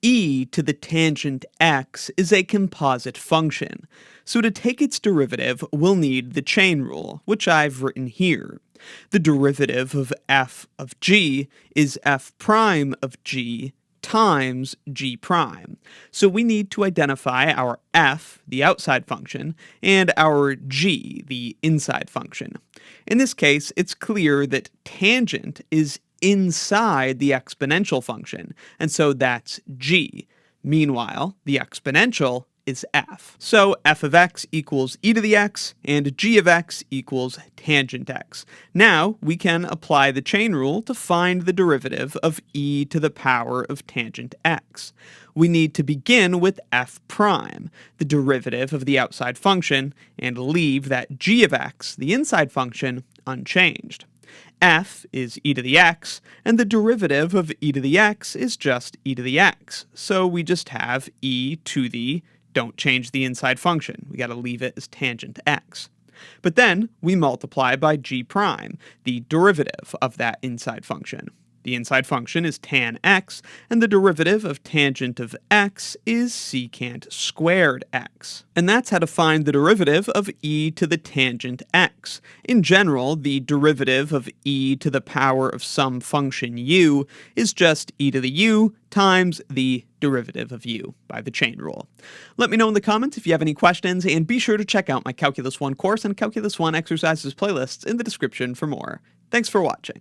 e to the tangent x is a composite function, so to take its derivative, we'll need the chain rule, which I've written here. The derivative of f of g is f prime of g times g prime. So we need to identify our f, the outside function, and our g, the inside function. In this case, it's clear that tangent is inside the exponential function, and so that's g. Meanwhile, the exponential is f. So f of x equals e to the x, and g of x equals tangent x. Now we can apply the chain rule to find the derivative of e to the power of tangent x. We need to begin with f prime, the derivative of the outside function, and leave that g of x, the inside function, unchanged. F is e to the x, and the derivative of e to the x is just e to the x. So we just have e to the, don't change the inside function. We got to leave it as tangent x. But then we multiply by g prime, the derivative of that inside function. The inside function is tan x, and the derivative of tangent of x is secant squared x. And that's how to find the derivative of e to the tangent x. In general, the derivative of e to the power of some function u is just e to the u times the derivative of u by the chain rule. Let me know in the comments if you have any questions, and be sure to check out my Calculus 1 course and Calculus 1 exercises playlists in the description for more. Thanks for watching.